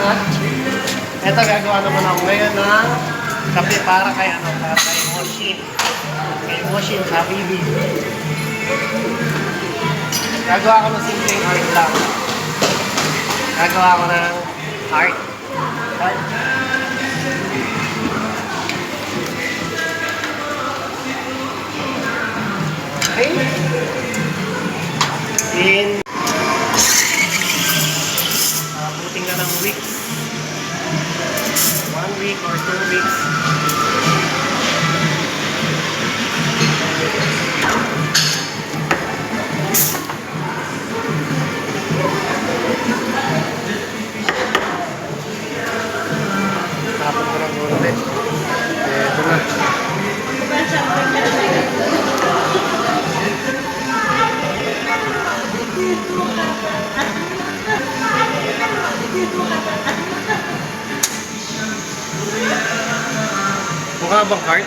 Ito, gagawa naman ako ngayon ng kape para kay Moshin. Kay Moshin sa Bibi. Gagawa ko ng simpleng art lang. Gagawa ko ng art. Okay. In buting na ng weeks. 1 week or 2 weeks. Tapos ko ng ulit. Ito na. Mukha bang cart?